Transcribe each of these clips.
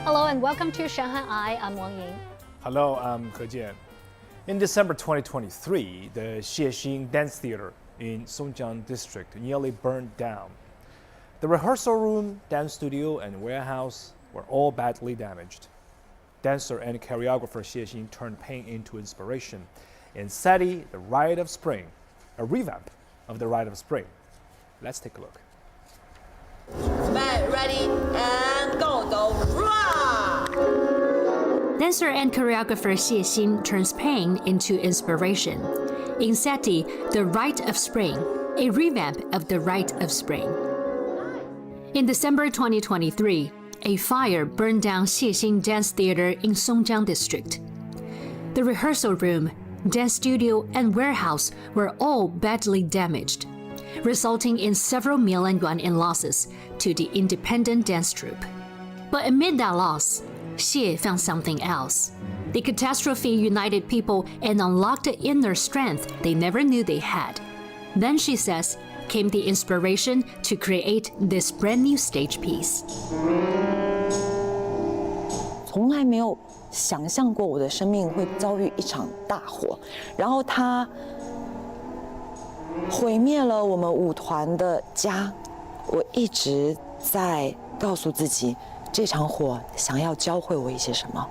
Hello and welcome to ShanghaiEye. I'm Wang Ying. Hello, I'm He Jian. In December 2023, the Xiexing Dance Theater in Songjiang District nearly burned down. The rehearsal room, dance studio, and warehouse were all badly damaged. Dancer and choreographer Xiexing turned pain into inspiration in ShanghaiEye, The Rite of Spring, a revamp of The Rite of Spring. Let's take a look. Ready, and go, Dancer and choreographer Xiexing turns pain into inspiration in ShanghaiEye, The Rite of Spring, a revamp of The Rite of Spring. In December 2023, a fire burned down Xiexing Dance Theater in Songjiang District. The rehearsal room, dance studio, and warehouse were all badly damaged, resulting in several million yuan in losses to the independent dance troupe. But amid that loss, Xie found something else. The catastrophe united people and unlocked the inner strength they never knew they had. Then, she says, came the inspiration to create this brand new stage piece. 从来没有想象过我的生命会遭遇一场大火，然后它毁灭了我们舞团的家。我一直在告诉自己，这场火想要教会我一些什么。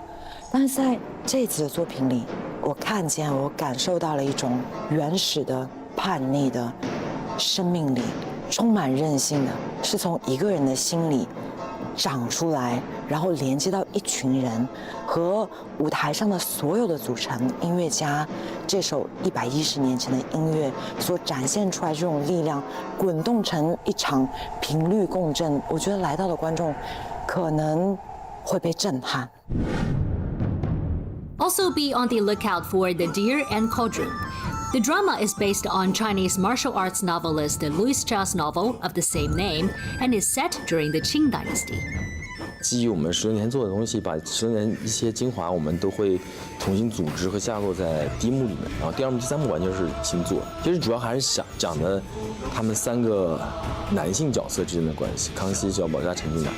但是在这次的作品里，我看见，我感受到了一种原始的、叛逆的生命力，充满韧性的，是从一个人的心里长出来，然后连接到一群人，和舞台上的所有的组成音乐家，这首110年前的音乐所展现出来这种力量，滚动成一场频率共振。我觉得来到的观众可能会被震撼。Also be on the lookout for The Deer and Cauldron. The drama is based on Chinese martial arts novelist Louis Chia's novel of the same name and is set during the Qing Dynasty. 基于我们10多年做的东西，把10多年一些精华，我们都会重新组织和架构在第一幕里面，然后第二幕、第三幕完全是新做的。其实主要还是想讲的他们3个男性角色之间的关系：康熙、小宝加陈近南。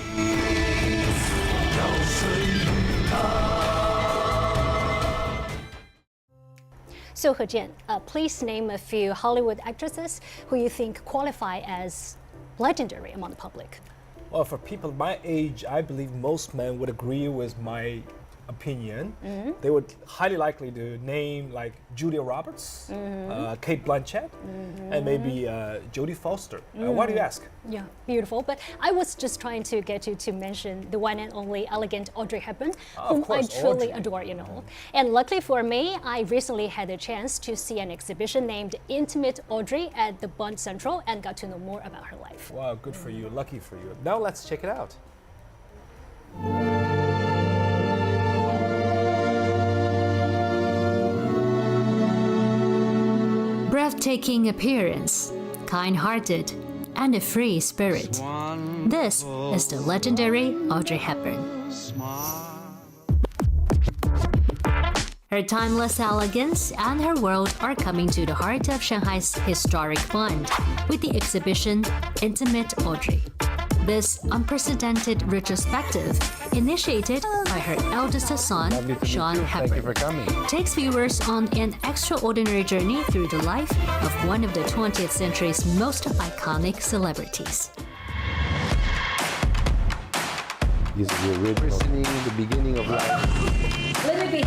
So, He Jian, please name a few Hollywood actresses who you think qualify as legendary among the public. Well, for people my age, I believe most men would agree with my opinion. They would highly likely to name like Julia Roberts, Kate Blanchett, and maybe Jodie Foster. Why do you ask? Yeah, beautiful. But I was just trying to get you to mention the one and only elegant Audrey Hepburn, whom I truly adore, you know. And luckily for me, I recently had a chance to see an exhibition named Intimate Audrey at the Bund Central and got to know more about her life. Wow, good for you, lucky for you. Now let's check it out. Breathtaking appearance, kind-hearted, and a free spirit. This is the legendary Audrey Hepburn. Her timeless elegance and her world are coming to the heart of Shanghai's historic Bund with the exhibition Intimate Audrey. This unprecedented retrospective, initiated by her eldest son, Sean Hepburn, Thank you for coming. takes viewers on an extraordinary journey through the life of one of the 20th century's most iconic celebrities. This is the original. The beginning of life. Let me be.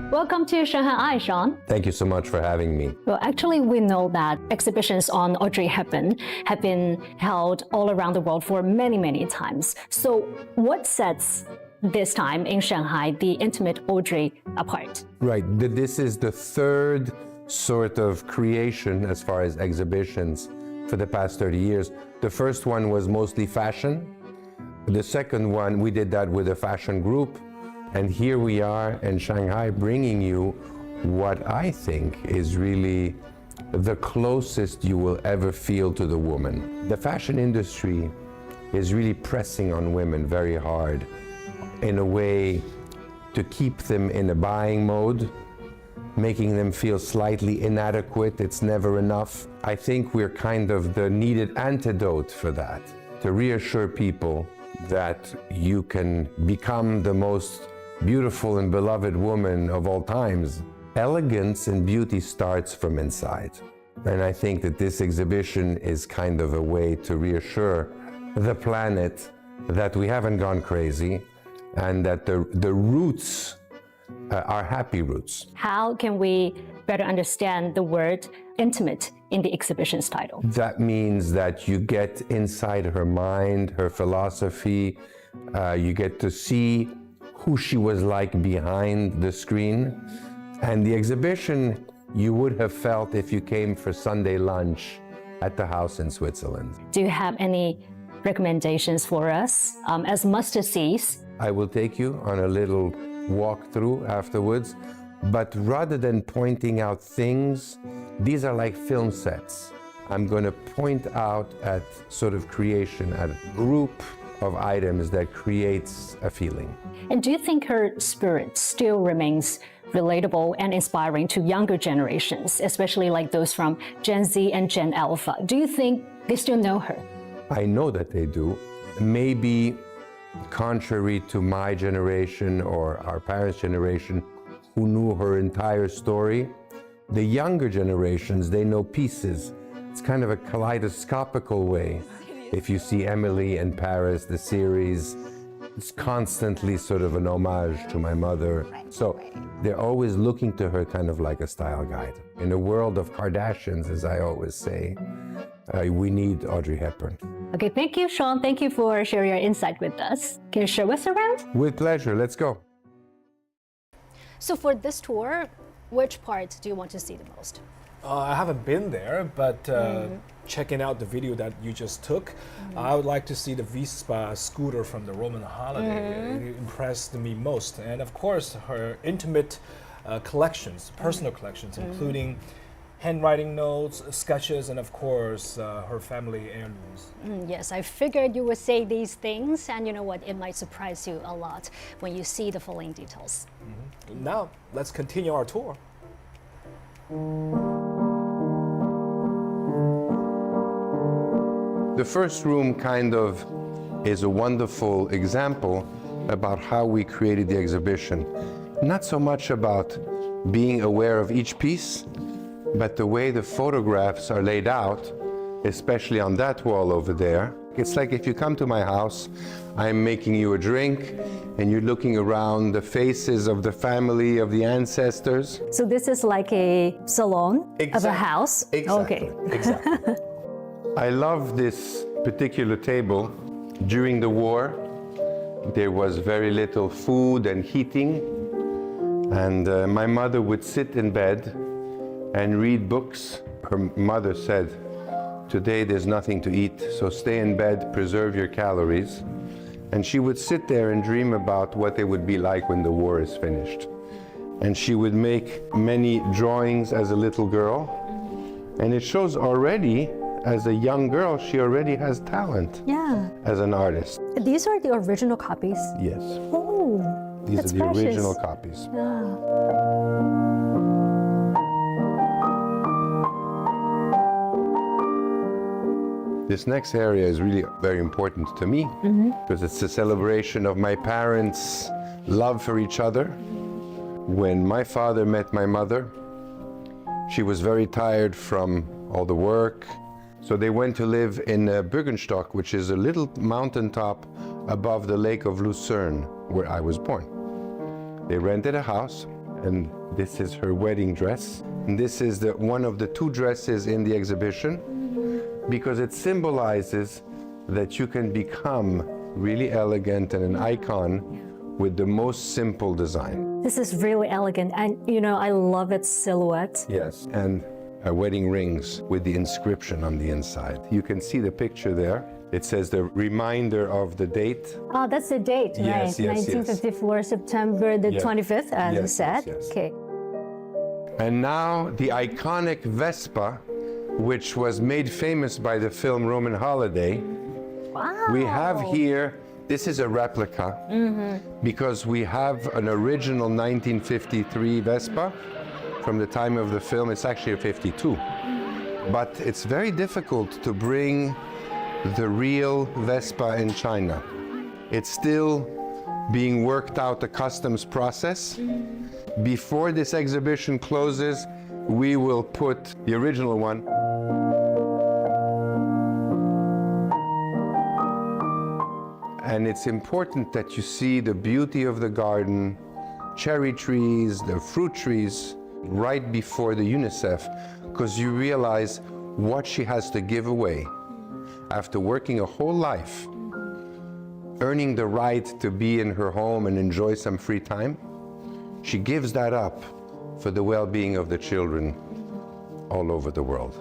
Welcome to ShanghaiEye, Sean. Thank you so much for having me. Well, actually, we know that exhibitions on Audrey Hepburn have been held all around the world for many, many times. So what sets this time in Shanghai the Intimate Audrey apart? Right. This is the third sort of creation as far as exhibitions for the past 30 years. The first one was mostly fashion. The second one, we did that with a fashion group. And here we are in Shanghai bringing you what I think is really the closest you will ever feel to the woman. The fashion industry is really pressing on women very hard in a way to keep them in a buying mode making them feel slightly inadequate. It's never enough. I think we're kind of the needed antidote for that, to reassure people that you can become the most beautiful and beloved woman of all times. Elegance and beauty starts from inside. And I think that this exhibition is kind of a way to reassure the planet that we haven't gone crazy and that the roots are happy roots. How can we better understand the word intimate in the exhibition's title? That means that you get inside her mind, her philosophy, you get to see who she was like behind the screen. And the exhibition you would have felt if you came for Sunday lunch at the house in Switzerland. Do you have any recommendations for us as must-sees? I will take you on a little walkthrough afterwards, but rather than pointing out things, these are like film sets. I'm going to point out at sort of creation, at a group of items that creates a feeling. And do you think her spirit still remains relatable and inspiring to younger generations, especially like those from Gen Z and Gen Alpha? Do you think they still know her? I know that they do. Maybe contrary to my generation or our parents' generation, who knew her entire story, the younger generations, they know pieces. It's kind of a kaleidoscopical way. If you see Emily in Paris, the series, it's constantly sort of an homage to my mother. So they're always looking to her kind of like a style guide. In a world of Kardashians, as I always say, we need Audrey Hepburn. Okay, thank you, Sean. Thank you for sharing your insight with us. Can you show us around? With pleasure, let's go. So for this tour, which part do you want to see the most? I haven't been there, but checking out the video that you just took, I would like to see the Vespa scooter from the Roman holiday. It impressed me most. And of course, her intimate collections, personal collections, including handwriting notes, sketches, and of course, her family heirlooms. Yes, I figured you would say these things, and you know what, it might surprise you a lot when you see the following details. Now, let's continue our tour. The first room kind of is a wonderful example about how we created the exhibition. Not so much about being aware of each piece, but the way the photographs are laid out, especially on that wall over there. It's like if you come to my house, I'm making you a drink, and you're looking around the faces of the family, of the ancestors. So this is like a salon of a house? Exactly. Okay. Exactly. I love this particular table. During the war, there was very little food and heating, and my mother would sit in bed and read books. Her mother said, "Today there's nothing to eat, so stay in bed, preserve your calories." And she would sit there and dream about what it would be like when the war is finished. And she would make many drawings as a little girl. And it shows already, as a young girl, she already has talent as an artist. These are the original copies? Yes. Oh, These that's are the precious. original copies. This next area is really very important to me because it's a celebration of my parents' love for each other. When my father met my mother, she was very tired from all the work. So they went to live in Bürgenstock, which is a little mountaintop above the lake of Lucerne, where I was born. They rented a house, and this is her wedding dress. And this is one of the two dresses in the exhibition, because it symbolizes that you can become really elegant and an icon with the most simple design. This is really elegant, and you know, I love its silhouette. Yes, and wedding rings with the inscription on the inside. You can see the picture there. It says the reminder of the date. Oh, that's the date, Yes, right? yes, 1954, September the 25th, as you said. Yes. Okay. And now the iconic Vespa, which was made famous by the film Roman Holiday. Wow. We have here, this is a replica, because we have an original 1953 Vespa from the time of the film. It's actually a 52. But it's very difficult to bring the real Vespa in China. It's still being worked out, a customs process. Before this exhibition closes, we will put the original one. And it's important that you see the beauty of the garden, cherry trees, the fruit trees, right before the UNICEF, because you realize what she has to give away after working a whole life, earning the right to be in her home and enjoy some free time. She gives that up for the well-being of the children all over the world.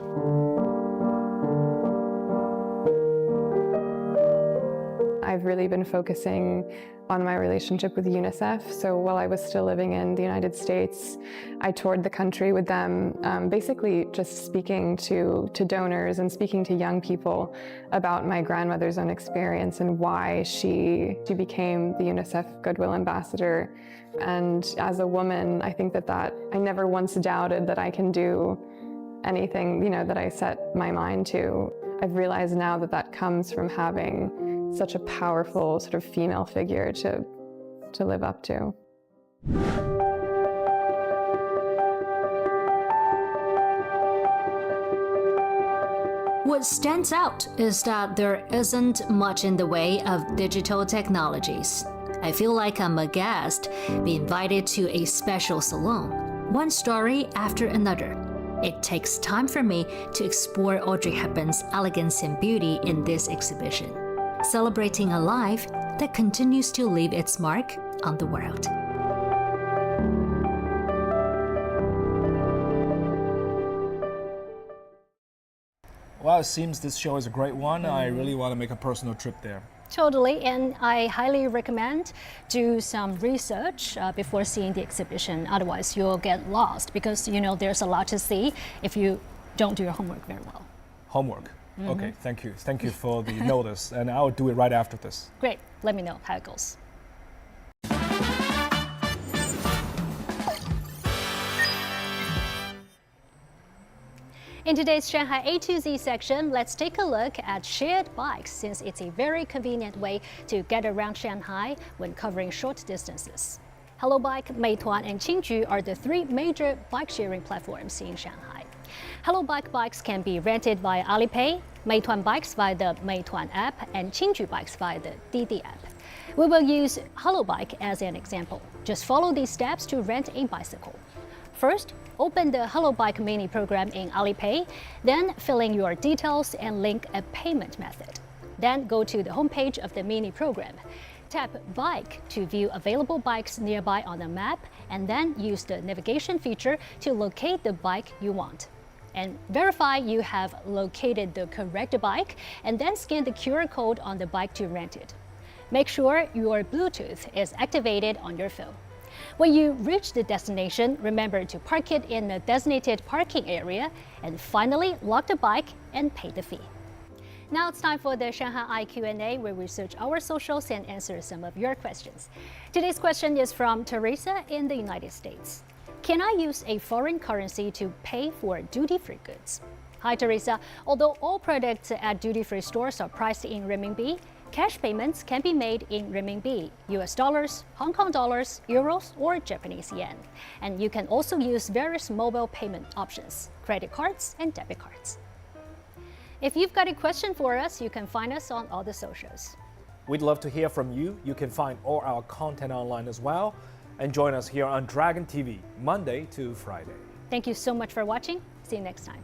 I've really been focusing on my relationship with UNICEF. So while I was still living in the United States, I toured the country with them, basically just speaking to donors and speaking to young people about my grandmother's own experience and why she became the UNICEF Goodwill Ambassador. And as a woman, I think that I never once doubted that I can do anything, that I set my mind to. I've realized now that comes from having such a powerful sort of female figure to live up to. What stands out is that there isn't much in the way of digital technologies. I feel like I'm a guest being invited to a special salon, one story after another. It takes time for me to explore Audrey Hepburn's elegance and beauty in this exhibition, celebrating a life that continues to leave its mark on the world. Well, it seems this show is a great one. I really want to make a personal trip there. Totally, and I highly recommend do some research before seeing the exhibition. Otherwise, you'll get lost because there's a lot to see if you don't do your homework very well. Homework. Okay, thank you. Thank you for the notice, and I'll do it right after this. Great. Let me know how it goes. In today's Shanghai A to Z section, let's take a look at shared bikes, since it's a very convenient way to get around Shanghai when covering short distances. Hello Bike, Meituan, and Qingju are the three major bike sharing platforms in Shanghai. Hello Bike bikes can be rented via Alipay, Meituan bikes via the Meituan app, and Qingju bikes via the Didi app. We will use Hello Bike as an example. Just follow these steps to rent a bicycle. First, open the Hello Bike mini program in Alipay, then fill in your details and link a payment method. Then go to the homepage of the mini program. Tap Bike to view available bikes nearby on the map, and then use the navigation feature to locate the bike you want. And verify you have located the correct bike, and then scan the QR code on the bike to rent it. Make sure your Bluetooth is activated on your phone. When you reach the destination, remember to park it in a designated parking area, and finally lock the bike and pay the fee. Now it's time for the ShanghaiEye Q&A, where we search our socials and answer some of your questions. Today's question is from Teresa in the United States. Can I use a foreign currency to pay for duty-free goods? Hi Teresa, although all products at duty-free stores are priced in renminbi, cash payments can be made in renminbi, US dollars, Hong Kong dollars, euros, or Japanese yen. And you can also use various mobile payment options, credit cards and debit cards. If you've got a question for us, you can find us on all the socials. We'd love to hear from you. You can find all our content online as well. And join us here on Dragon TV, Monday to Friday. Thank you so much for watching. See you next time.